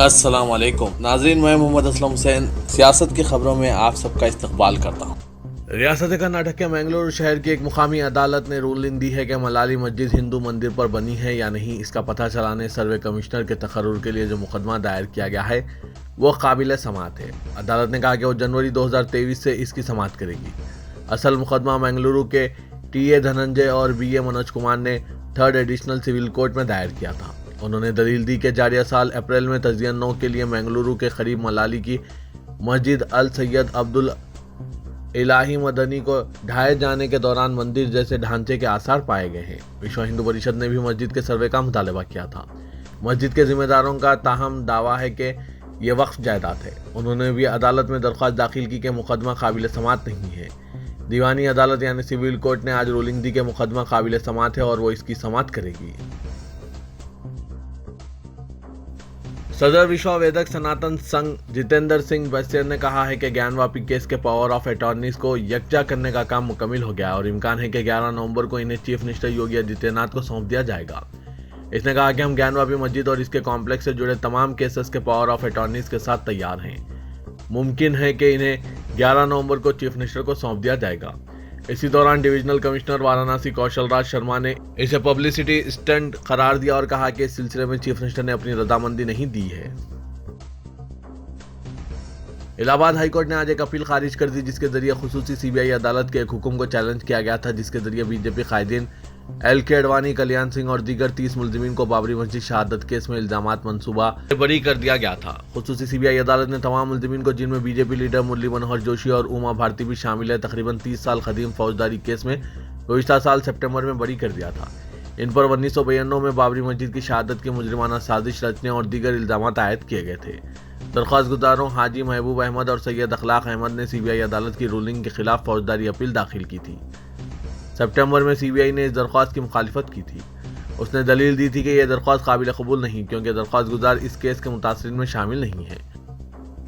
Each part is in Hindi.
अस्सलाम वालेकुम नाजरीन, मैं मोहम्मद असलम हुसैन सियासत की खबरों में आप सबका इस्तकबाल करता हूँ। रियासत कर्नाटक के मैंगलोर शहर की एक मुकामी अदालत ने रूलिंग दी है कि मलाली मस्जिद हिंदू मंदिर पर बनी है या नहीं। इसका पता चलाने सर्वे कमिश्नर के तकर्रुर के लिए जो मुकदमा दायर किया गया है वो काबिल समाअत है। अदालत ने कहा कि वो जनवरी 2023 से इसकी समाअत करेगी। असल मुकदमा मैंगलुरु के टीए धनंजय और बीए मनोज कुमार ने 3rd एडिशनल सिविल कोर्ट में दायर किया था। उन्होंने दलील दी कि जारिया साल अप्रैल में तजियन 9 के लिए मैंगलुरु के करीब मलाली की मस्जिद अल सैयद अब्दुल इलाही मदनी को ढाए जाने के दौरान मंदिर जैसे ढांचे के आसार पाए गए हैं। विश्व हिंदू परिषद ने भी मस्जिद के सर्वे का मुतालबा किया था। मस्जिद के जिम्मेदारों का ताहम दावा है कि ये वक्फ जायदाद है। उन्होंने भी अदालत में दरख्वास्त दाखिल की कि मुकदमा काबिल समाअत नहीं है। दीवानी अदालत यानी सिविल कोर्ट ने आज रूलिंग दी कि मुकदमा काबिल समाअत है और वो इसकी समाअत करेगी। सदर विश्व वेदक सनातन संघ जितेंद्र सिंह बस्तियर ने कहा है कि ज्ञानवापी केस के पावर ऑफ अटॉर्नीज को यकजा करने का काम मुकम्मिल हो गया है और इम्कान है कि 11 नवंबर को इन्हें चीफ मिनिस्टर योगी आदित्यनाथ को सौंप दिया जाएगा। इसने कहा कि हम ज्ञानवापी मस्जिद और इसके कॉम्प्लेक्स से जुड़े तमाम केसेस के पावर ऑफ अटॉर्नीज के साथ तैयार हैं। मुमकिन है कि इन्हें 11 नवंबर को चीफ मिनिस्टर को सौंप दिया जाएगा। इसी दौरान डिविजनल कमिश्नर वाराणसी कौशल राज शर्मा ने इसे पब्लिसिटी स्टंट करार दिया और कहा कि इस सिलसिले में चीफ मिनिस्टर ने अपनी रजामंदी नहीं दी है। इलाहाबाद हाईकोर्ट ने आज एक अपील खारिज कर दी जिसके जरिए खुसूसी सीबीआई अदालत के एक हुक्म को चैलेंज किया गया था, जिसके जरिए बीजेपी कायदीन एल.के. अडवाणी, कल्याण सिंह और दीगर 30 मुलजिमीन को बाबरी मस्जिद शहादत केस में इल्जामात मंसूबा बरी कर दिया गया था। खुसूसी सीबीआई अदालत ने तमाम मुलजिमीन को, जिनमें बीजेपी लीडर मुरली मनोहर जोशी और उमा भारती भी शामिल है, तकरीबन 30 साल कदीम फौजदारी केस में गुज़िश्ता साल सितंबर में बरी कर दिया था। इन पर 1992 में बाबरी मस्जिद की शहादत की मुजरिमाना साजिश रचने और दीगर इल्जामात आयद किए गए थे। दरख्वास्त गुजारों हाजी महबूब अहमद और सैयद अखलाक अहमद ने सीबीआई अदालत की रूलिंग के खिलाफ फौजदारी अपील दाखिल की थी। सितंबर में सीबीआई ने इस दरख्वास्त की मुखालिफत की थी। उसने दलील दी थी कि यह दरख्वास्त काबिल कबूल नहीं, क्योंकि दरख्वास्त गुजार इस केस के मुतासरीन में शामिल नहीं है।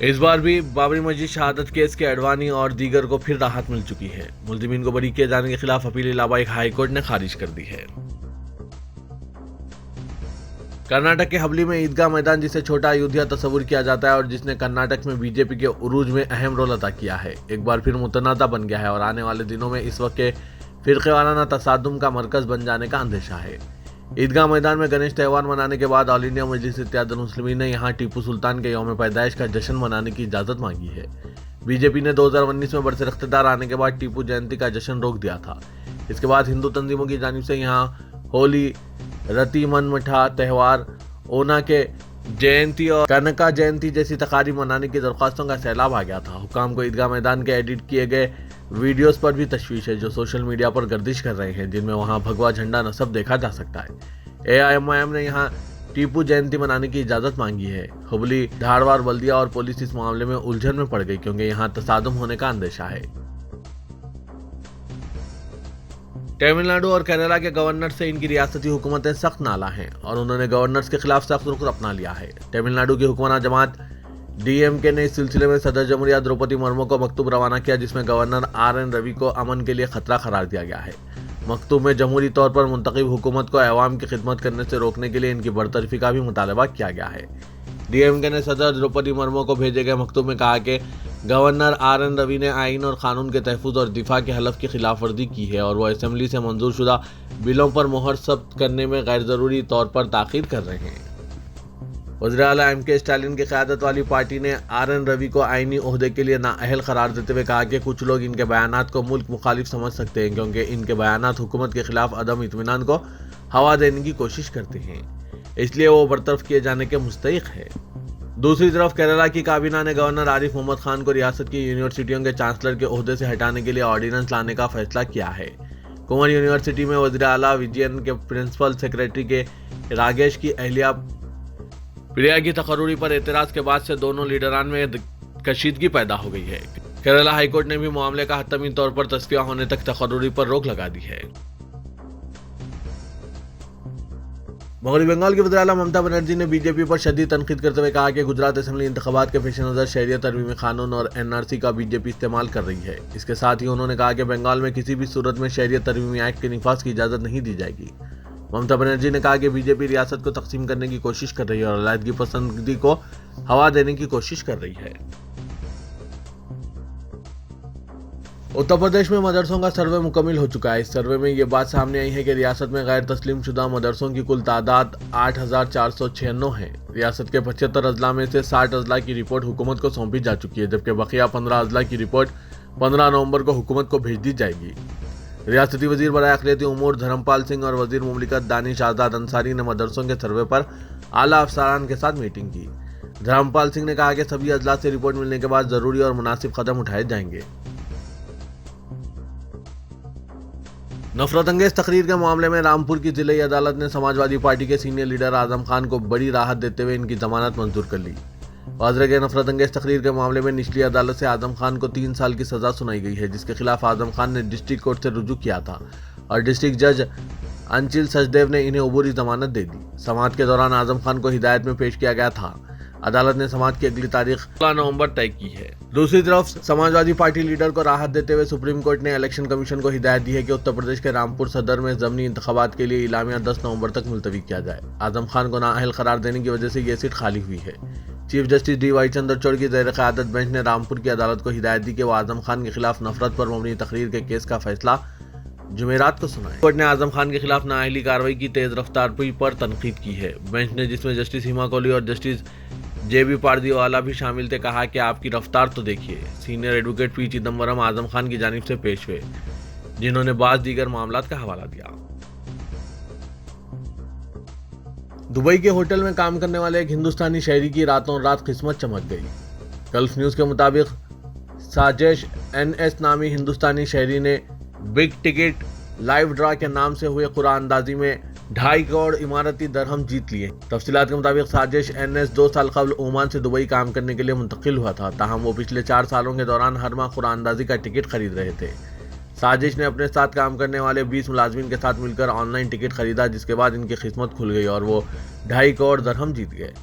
इस बार भी बाबरी मस्जिद शहादत केस के अडवाणी और दीगर को फिर राहत मिल चुकी है। मुलजिमीन को बरी किए जाने के खिलाफ अपील इलाहाबाद हाई कोर्ट ने खारिज कर दी है। कर्नाटक के हबली में ईदगाह मैदान, जिसे छोटा अयोध्या तस्वुर किया जाता है और जिसने कर्नाटक में बीजेपी के उरूज में अहम रोल अदा किया है, एक बार फिर मुतनाज़ा बन गया है और आने वाले दिनों में इस वक्त के फिरक़ेवाराना तसादुम का मरकज बन जाने का अंदेशा है। ईदगाह मैदान में गणेश त्यौहार मनाने के बाद ऑल इंडिया मजलिस इत्तेहादुल मुस्लिमीन ने यहां टीपू सुल्तान के यौम पैदाइश का जश्न मनाने की इजाज़त मांगी है। बीजेपी ने 2019 में बरसर इख्तियार आने के बाद टीपू जयंती का जश्न रोक दिया था। इसके बाद हिंदू तंजीमों की जानिब से यहाँ होली, रती मन मठा त्यौहार, ओना के जयंती और कनका जयंती जैसी तकारीब मनाने की दरख्वास्तों का सैलाब आ गया था। हुकाम को ईदगाह मैदान के एडिट किए गए वीडियोस पर भी तशवीश है जो सोशल मीडिया पर गर्दिश कर रहे हैं, जिनमें वहां भगवा झंडा नस्ब देखा जा सकता है। एआईएमआईएम ने यहां टीपू जयंती मनाने की इजाज़त मांगी है। हुबली, धारवाड़, बल्दिया और पुलिस इस मामले में उलझन में पड़ गई, क्योंकि यहां तसादुम होने का अंदेशा है। तमिलनाडु और केरला के गवर्नर से इनकी रियासती हुकूमतें सख्त नाला हैं और उन्होंने गवर्नर्स के खिलाफ सख्त रुख अपना लिया है। तमिलनाडु की हुक्मरान जमात डीएमके ने इस सिलसिले में सदर जमहूरिया द्रौपदी मुर्मू को मकतूब रवाना किया, जिसमें गवर्नर आर.एन. रवि को अमन के लिए खतरा करार दिया गया है। मकतूब में जमहूरी तौर पर मुंतखब हुकूमत को अवाम की खिदमत करने से रोकने के लिए इनकी बरतरफी का भी मुतालबा किया गया है। डीएमके ने सदर द्रौपदी मुर्मू को भेजे गए मकतूब में कहा कि गवर्नर आर.एन. रवि ने आइन और कानून के तहफ़्फ़ुज़ और दिफा के हलफ की खिलाफ वर्जी की है और वह असेंबली से मंजूर शुदा बिलों पर मोहर सब्त करने में गैर ज़रूरी तौर पर ताख़ीर कर रहे हैं। वज़ीर आला एम.के. स्टालिन की क़यादत वाली पार्टी ने आर.एन. रवि को आइनी ओहदे के लिए नाअहल करार देते हुए कहा कि कुछ लोग इनके बयानात को मुल्क मुखालिफ समझ सकते हैं, क्योंकि इनके बयानात हुकूमत के खिलाफ अदम इत्मीनान को हवा देने की कोशिश करते हैं, इसलिए वो बरतरफ किए जाने के मुस्तहिक है। दूसरी तरफ केरला की काबीना ने गवर्नर आरिफ मोहम्मद खान को रियासत की यूनिवर्सिटियों के चांसलर के ओहदे से हटाने के लिए ऑर्डिनेंस लाने का फैसला किया है। कुंवर यूनिवर्सिटी में वज़ीर आला विजयन के प्रिंसिपल सेक्रेटरी के रागेश की अहलिया प्रिया की तकर्रुरी पर एतराज़ के बाद से दोनों लीडरान में कशीदगी पैदा हो गई है। केरला हाईकोर्ट ने भी मामले का हतमी तौर पर तस्फिया होने तक तकर्रुरी पर रोक लगा दी है। मगरबी बंगाल की वज़ीर आला ममता बनर्जी ने बीजेपी पर शदीद तनकीद करते हुए कहा कि गुजरात असेंबली इंतखाबात के पेश नज़र शहरियत तरमीमी कानून और एनआरसी का बीजेपी इस्तेमाल कर रही है। इसके साथ ही उन्होंने कहा कि बंगाल में किसी भी सूरत में शहरियत तरमीमी एक्ट के निफाज की इजाज़त नहीं दी जाएगी। ममता बनर्जी ने कहा कि बीजेपी रियासत को तकसीम करने की कोशिश कर रही है और अलायदगी पसंदी को हवा देने की कोशिश कर रही है। उत्तर प्रदेश में मदरसों का सर्वे मुकम्मल हो चुका है। इस सर्वे में ये बात सामने आई है कि रियासत में गैर तस्लीम शुदा मदरसों की कुल तादाद 8,496 है। रियासत के 75 अजला में से 60 अजला की रिपोर्ट हुकूमत को सौंपी जा चुकी है, जबकि बकिया 15 अजला की रिपोर्ट 15 नवंबर को हुकूमत को भेज दी जाएगी। रियासती वजीर बराए अक़लियती उमूर धर्मपाल सिंह और वजीर मुमलिकत दानिश आज़ाद अंसारी ने मदरसों के सर्वे पर आला अफसरान के साथ मीटिंग की। धर्मपाल सिंह ने कहा कि सभी अजला से रिपोर्ट मिलने के बाद जरूरी और मुनासिब कदम उठाए जाएंगे। नफरत अंगेज तकरीर के मामले में रामपुर की जिले अदालत ने समाजवादी पार्टी के सीनियर लीडर आजम खान को बड़ी राहत देते हुए इनकी जमानत मंजूर कर ली। वाज़ेह के नफरत अंगेज तकरीर के मामले में निचली अदालत से आजम खान को 3 साल की सजा सुनाई गई है, जिसके खिलाफ आजम खान ने डिस्ट्रिक्ट कोर्ट से रुजू किया था और डिस्ट्रिक्ट जज अंचिल सचदेव ने इन्हें अबूरी जमानत दे दी। समाअत के दौरान आजम खान को हिदायत में पेश किया गया था। अदालत ने समाअत की अगली तारीख 16 नवंबर तय की है। दूसरी तरफ समाजवादी पार्टी लीडर को राहत देते हुए सुप्रीम कोर्ट ने इलेक्शन कमीशन को हिदायत दी है कि उत्तर प्रदेश के रामपुर सदर में ज़मीनी इंतखाबात के लिए इलामिया 10 नवंबर तक मुलतवी किया जाए। आजम खान को नाअहल करार देने की वजह से ये सीट खाली हुई है। चीफ जस्टिस DY चंद्रचूड़ की ज़ेर क़यादत बेंच ने रामपुर की अदालत को हिदायत दी कि वो आजम खान के खिलाफ नफरत पर मबनी तकरीर के केस का फैसला जुमेरात को सुनाए। कोर्ट ने आजम खान के खिलाफ नाअहली कार्रवाई की तेज रफ्तारी पर तनकीद की है। बेंच ने, जिसमें जस्टिस हिमा कोहली और जस्टिस JB पारदीवाला भी शामिल थे, कहा कि आपकी रफ्तार तो देखिए। Senior advocate P Chidambaram Azam Khan की जानिब से पेश हुए, जिन्होंने बाज़ दीगर मामलात का हवाला दिया। दुबई के होटल में काम करने वाले एक हिंदुस्तानी शहरी की रातों रात किस्मत चमक गई। गल्फ न्यूज के मुताबिक साजिश NS नामी हिंदुस्तानी शहरी ने बिग टिकट लाइव ड्रा के नाम से हुए कुरान अंदाजी में 2.5 करोड़ इमारती दरहम जीत लिए। तफसीलात के मुताबिक साजिश NS 2 साल कबल ओमान से दुबई काम करने के लिए मुंतकिल हुआ था, ताहम वो पिछले 4 सालों के दौरान हर माह कुरान अंदाजी का टिकट खरीद रहे थे। साजिश ने अपने साथ काम करने वाले 20 मुलाजमीन के साथ मिलकर ऑनलाइन टिकट खरीदा, जिसके बाद इनकी किस्मत खुल गई और वो 2.5 करोड़ दरहम जीत गए।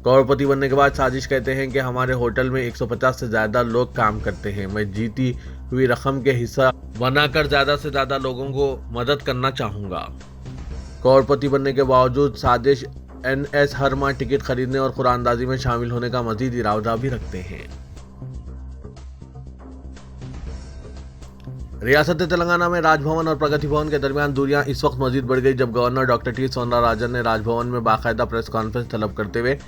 करोड़पति बनने के बाद साजिश कहते हैं कि हमारे होटल में 150 से ज्यादा लोग काम करते हैं। मैं जीती हुई रकम के हिस्सा बनाकर ज्यादा से ज्यादा लोगों को मदद करना चाहूँगा। करोड़पति बनने के बावजूद साजिश NS हर माह टिकट खरीदने और कुरान अंदाजी में शामिल होने का मजीद इरादा भी रखते हैं। रियासत तेलंगाना में राजभवन और प्रगति भवन के दरमियान दूरियां इस वक्त मजीद बढ़ गई, जब गवर्नर डॉक्टर T सोंदरराजन ने राजभवन में बाकायदा प्रेस कॉन्फ्रेंस तलब करते हुए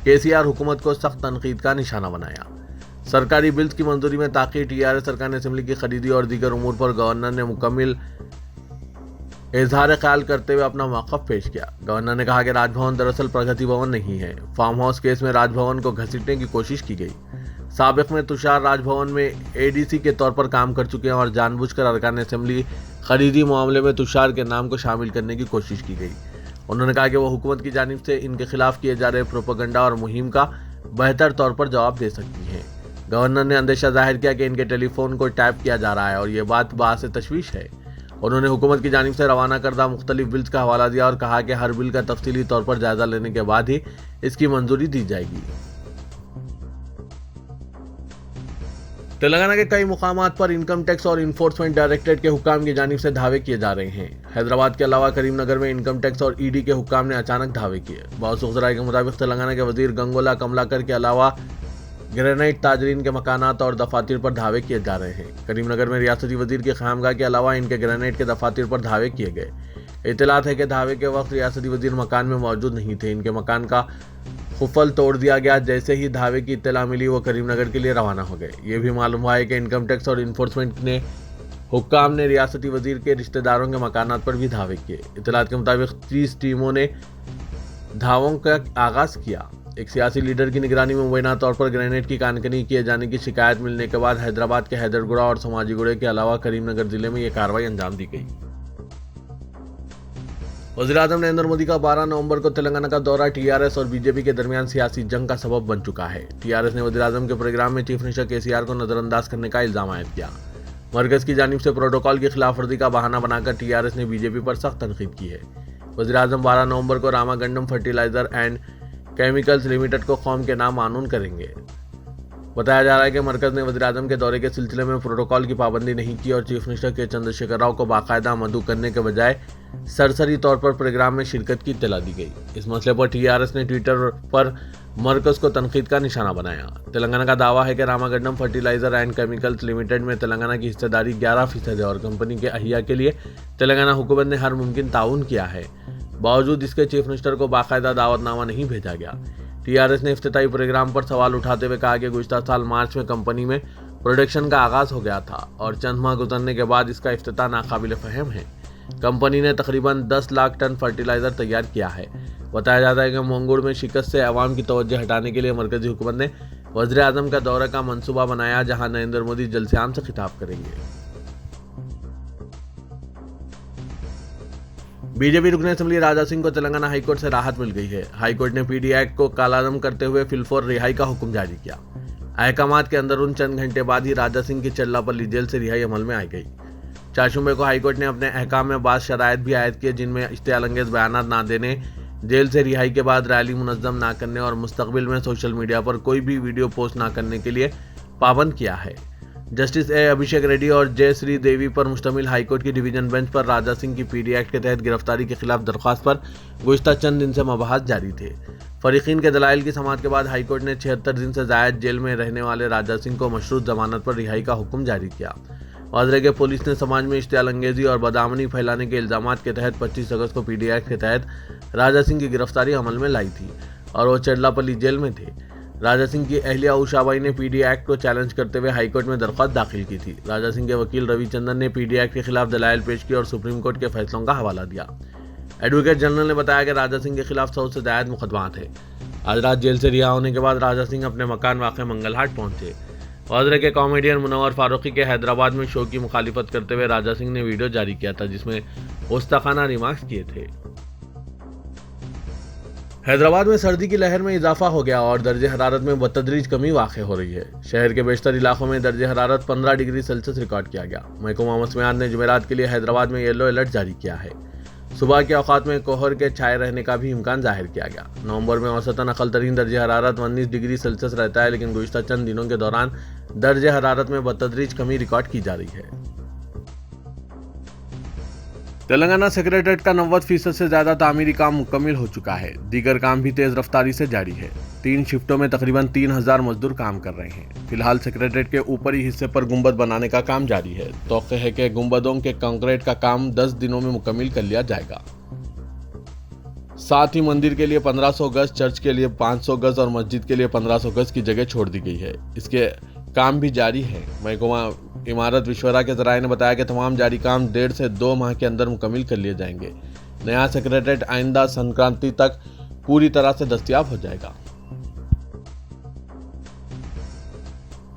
KCR हुकूमत को सख्त तनकीद का निशाना बनाया। सरकारी बिल्स की मंजूरी में ताख़ीर, TRS सरकार ने असेंबली की खरीदी और दीगर उमूर पर गवर्नर ने मुकम्मल इजहार ख्याल करते हुए अपना मौक़िफ़ पेश किया। गवर्नर ने कहा कि राजभवन दरअसल प्रगति भवन नहीं है। फार्म हाउस केस में राजभवन को घसीटने की कोशिश की गई। साबिक़ में तुषार राजभवन में ADC के तौर पर काम कर चुके हैं और जानबूझकर अरकान असेंबली खरीदी मामले में तुषार के नाम को शामिल करने की कोशिश की गई। उन्होंने कहा कि वो हुकूमत की जानिब से इनके खिलाफ किए जा रहे प्रोपेगेंडा और मुहिम का बेहतर तौर पर जवाब दे सकती हैं। गवर्नर ने अंदेशा जाहिर किया कि इनके टेलीफोन को टैप किया जा रहा है और ये बात बाअस तशवीश है। उन्होंने हुकूमत की जानिब से रवाना करदा मुख्तलिफ बिल्स का हवाला दिया और कहा कि हर बिल का तफसीली तौर पर जायजा लेने के बाद ही इसकी मंजूरी दी जाएगी। तेलंगाना के कई मुकामात पर इनकम टैक्स और इन्फोर्समेंट डायरेक्टरेट के हुक्काम की जानिब से धावे किए जा रहे हैं। हैदराबाद के अलावा करीमनगर में इनकम टैक्स और ED के हुक्काम ने अचानक धावे किए। बावसूख ज़राए के मुताबिक तेलंगाना के वजीर गंगोला कमलाकर के अलावा ग्रेनाइट ताजरीन के मकानात और दफातर पर धावे किए जा रहे हैं। करीमनगर में रियासती वजीर की ख़ामगाह के अलावा इनके ग्रेनाइट के दफातर पर धावे किए गए। इत्तलात है कि धावे के वक्त रियासती वजीर मकान में मौजूद नहीं थे। इनके मकान का खुफल तोड़ दिया गया। जैसे ही धावे की इत्तला मिली वो करीमनगर के लिए रवाना हो गए। ये भी मालूम हुआ है कि इनकम टैक्स और इन्फोर्समेंट ने हुक्काम ने रियासती वजीर के रिश्तेदारों के मकानात पर भी धावे किए। इत्तलात के मुताबिक 30 टीमों ने धावों का आगाज़ किया। एक सियासी लीडर की निगरानी में मुबैना तौर पर ग्रेनेड की कानकनी किए जाने की शिकायत मिलने के बाद हैदराबाद के हैदरगुड़ा और सोमाजीगुड़े के अलावा करीमनगर जिले में यह कार्रवाई अंजाम दी गई। वज़ीर-ए-आज़म नरेंद्र मोदी का 12 नवंबर को तेलंगाना का दौरा TRS और बीजेपी के दरमियान सियासी जंग का सबब बन चुका है। TRS ने वज़ीर-ए-आज़म के प्रोग्राम में चीफ मिनिस्टर KCR को नजरअंदाज करने का इल्जाम आयद किया। मरकज़ की जानिब से प्रोटोकॉल की खिलाफ वर्जी का बहाना बनाकर TRS ने बीजेपी पर सख्त तनकीद की है। वज़ीर-ए-आज़म 12 नवंबर को रामागंडम फर्टिलाइजर एंड केमिकल्स लिमिटेड को कौम के नाम मानून करेंगे। बताया जा रहा है कि मरकज ने वज़ीर-ए-आज़म के दौरे के सिलसिले में प्रोटोकॉल की पाबंदी नहीं की और चीफ मिनिस्टर के चंद्रशेखर राव को बाकायदा मदऊ करने के बजाय सरसरी तौर पर प्रोग्राम में शिरकत की इत्तला दी गई। इस मसले पर टीआरएस ने ट्विटर पर मरकज को तनकीद का निशाना बनाया। तेलंगाना का दावा है कि रामागड्डम फर्टिलाइजर एंड केमिकल्स लिमिटेड में तेलंगाना की हिस्सेदारी 11% है और कंपनी के अहिया के लिए तेलंगाना हुकूमत ने हर मुमकिन ताउन किया है। बावजूद इसके चीफ मिनिस्टर को बाकायदा दावतनामा नहीं भेजा गया। टीआरएस ने इफ्तिताई प्रोग्राम पर सवाल उठाते हुए कहा कि गुज़िश्ता साल मार्च में कंपनी में प्रोडक्शन का आगाज हो गया था और चंद माह गुजरने के बाद इसका इफ्तिताह नाकाबिल फ़हम है। कंपनी ने तकरीबन 10 लाख टन फर्टिलाइजर तैयार किया है। बताया जाता है कि मंगुड़ में शिकस्त से अवाम की तवज्जो हटाने के लिए मरकजी हुकूमत ने वज़ीर-ए-आज़म का दौरे का मंसूबा बनाया, जहां नरेंद्र मोदी जल्द से आम से खिताब करेंगे। बीजेपी रुकन असेंबली राजा सिंह को तेलंगाना हाईकोर्ट से राहत मिल गई है। हाईकोर्ट ने पीडी एक्ट को कालादम करते हुए फिलफोर रिहाई का हुक्म जारी किया। अहकामात के अंदर चंद घंटे बाद ही राजा सिंह की चल्लापल्ली जेल से रिहाई अमल में आई गई। 4 शुबे को हाईकोर्ट ने अपने अहकाम में बाज़ शराइत भी आयद किए, जिनमें इश्तियालंगेज बयानात ना देने, जेल से रिहाई के बाद रैली मुनज़्ज़म ना करने और मुस्तकबिल में सोशल मीडिया पर कोई भी वीडियो पोस्ट ना करने के लिए पाबंद किया है। जस्टिस ए अभिषेक रेड्डी और जय श्री देवी पर मुश्तमिल हाईकोर्ट की डिवीजन बेंच पर राजा सिंह की पीडी एक्ट के तहत गिरफ्तारी के खिलाफ दरख्वास्त पर गुज़िश्ता चंद दिन से मबहस जारी थे। फरीकीन के दलाइल की समाअत के बाद हाईकोर्ट ने 76 दिन से ज़ायद जेल में रहने वाले राजा सिंह को मशरूत जमानत पर रिहाई का हुक्म जारी किया। वाज़ेह के पुलिस ने समाज में इश्तियालंगेजी और बदआमनी फैलाने के इल्ज़ामात के तहत 25 अगस्त को पीडी एक्ट के तहत राजा सिंह की गिरफ्तारी अमल में लाई थी और वो चल्लापल्ली जेल में थे। राजा सिंह की अहलिया उषाबाई ने पीडी एक्ट को चैलेंज करते हुए हाईकोर्ट में दरख्वास्त दाखिल की थी। राजा सिंह के वकील रविचंद्रन ने पीडी एक्ट के खिलाफ दलाइल पेश किए और सुप्रीम कोर्ट के फैसलों का हवाला दिया। एडवोकेट जनरल ने बताया कि राजा सिंह के खिलाफ 100 से ज़ायद मुकदमात हैं। आज रात जेल से रिहा होने के बाद राजा सिंह अपने मकान वाक़े मंगलहाट पहुंचे। वाज़ेह के कॉमेडियन मुनव्वर फारूकी के हैदराबाद में शो की मुखालिफत करते हुए राजा सिंह ने वीडियो जारी किया था, जिसमें गुस्ताखाना रिमार्क्स किए थे। हैदराबाद में सर्दी की लहर में इजाफा हो गया और दर्जे हरारत में बतदरीज कमी वाक़ हो रही है। शहर के बेशतर इलाकों में दर्जे हरारत 15 डिग्री सेल्सियस रिकॉर्ड किया गया। महकमा मौसमियात ने जुमेरात के लिए हैदराबाद में येलो अलर्ट जारी किया है। सुबह के औकात में कोहर के छाए रहने का भी इम्कान जाहिर किया गया। नवंबर में औसतन अकल तरीन दर्जे हरारत 19 डिग्री सेल्सियस रहता है, लेकिन गुज़िश्ता चंद दिनों के दौरान दर्जे हरारत में बतदरीज कमी रिकॉर्ड की जा रही है। तेलंगाना सेक्रेटेरिएट का 90% से ज़्यादा तामीरी काम मुकम्मल हो चुका है। दीगर काम भी तेज़ रफ्तारी से जारी है। 3 शिफ्टों में तकरीबन 3000 मजदूर काम कर रहे हैं। फिलहाल सेक्रेटेरिएट के ऊपरी हिस्से पर गुंबद बनाने का काम जारी है। तौक़े है कि गुंबदों के कंक्रीट का काम 10 दिनों में मुकम्मल कर लिया जाएगा। साथ ही मंदिर के लिए 1500 गज, चर्च के लिए 500 गज और मस्जिद के लिए 1500 गज की जगह छोड़ दी गई है। इसके काम भी जारी है। महकमा इमारत विश्वरा के ज़राए ने बताया कि तमाम जारी काम 1.5 से 2 माह के अंदर मुकम्मल कर लिए जाएंगे। नया सेक्रेटेरिएट आइंदा संक्रांति तक पूरी तरह से दस्तयाब हो जाएगा।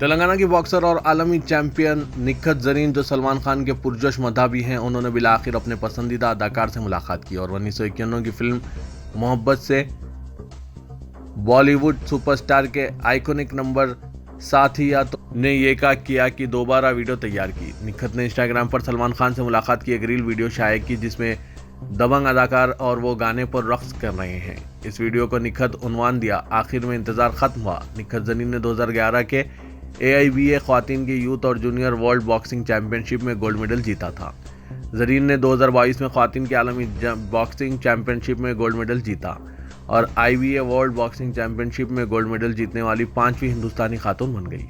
तेलंगाना की बॉक्सर और आलमी चैंपियन निखत जरीन, जो सलमान खान के पुरजोश मदाबी हैं, उन्होंने बिलाखिर अपने पसंदीदा अदाकार से मुलाकात की और 1991 की फिल्म मोहब्बत से बॉलीवुड सुपरस्टार के आइकॉनिक नंबर साथिया ने ये किया कि दोबारा वीडियो तैयार की। निखत ने इंस्टाग्राम पर सलमान खान से मुलाकात की एक रील वीडियो शाया की, जिसमें दबंग अदाकार और वो गाने पर रक्स कर रहे हैं। इस वीडियो को निखत उन्वान दिया, आखिर में इंतजार खत्म हुआ। निखत जरीन ने 2011 के AIBA ख्वातीन की यूथ और जूनियर वर्ल्ड बॉक्सिंग चैंपियनशिप में गोल्ड मेडल जीता था। जरीन ने 2022 में ख्वातीन की आलमी बॉक्सिंग चैंपियनशिप में गोल्ड मेडल जीता और IBA वर्ल्ड बॉक्सिंग चैंपियनशिप में गोल्ड मेडल जीतने वाली 5वीं हिंदुस्तानी खातून बन गई।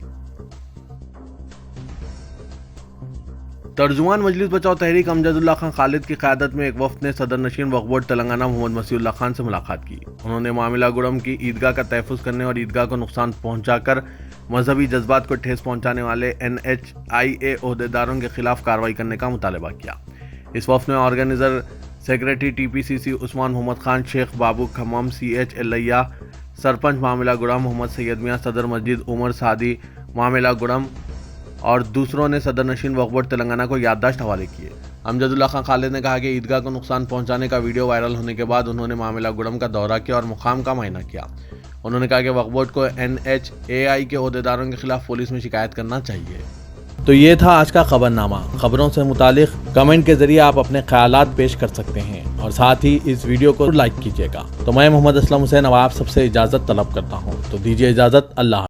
तर्जुमान मजलिस बचाओ तहरीक अमजदुल्ला खान खालिद की क़यादत में एक वफ़द ने सदर नशीन वक्फ बोर्ड तेलंगाना मोहम्मद मसीहुल्लाह खान से मुलाकात की। उन्होंने मामला गुड़म की ईदगाह का तहफ़्फ़ुज़ करने और ईदगाह को नुकसान पहुंचाकर मजहबी जज्बात को ठेस पहुंचाने वाले NHIA ओहदेदारों के खिलाफ कार्रवाई करने का मुतालबा किया। इस वफ़द में organiser secretary TPCC Usman Mohammad Khan, Sheikh Babu Khammam CH Ellaiah, sarpanch मामला गुड़म मोहम्मद सैयद मियाँ, सदर मस्जिद उमर सादी मामला गुड़म और दूसरों ने सदर नशीन वक्फ बोर्ड तेलंगाना को याददाश्त हवाले किए। अमजदुल्ला खान खालिद ने कहा कि ईदगाह को नुकसान पहुंचाने का वीडियो वायरल होने के बाद उन्होंने मामला गुड़म का दौरा किया और मुकाम का मायना किया। उन्होंने कहा कि वक्फ बोर्ड को NHAI के ओहदेदारों के खिलाफ पुलिस में शिकायत करना चाहिए। तो ये था आज का खबरनामा। खबरों से मुतालिक कमेंट के जरिए आप अपने ख्यालात पेश कर सकते हैं और साथ ही इस वीडियो को लाइक कीजिएगा। तो मैं मोहम्मद असलम हुसैन अब आप सबसे इजाज़त तलब करता हूँ, तो दीजिए इजाज़त। अल्लाह।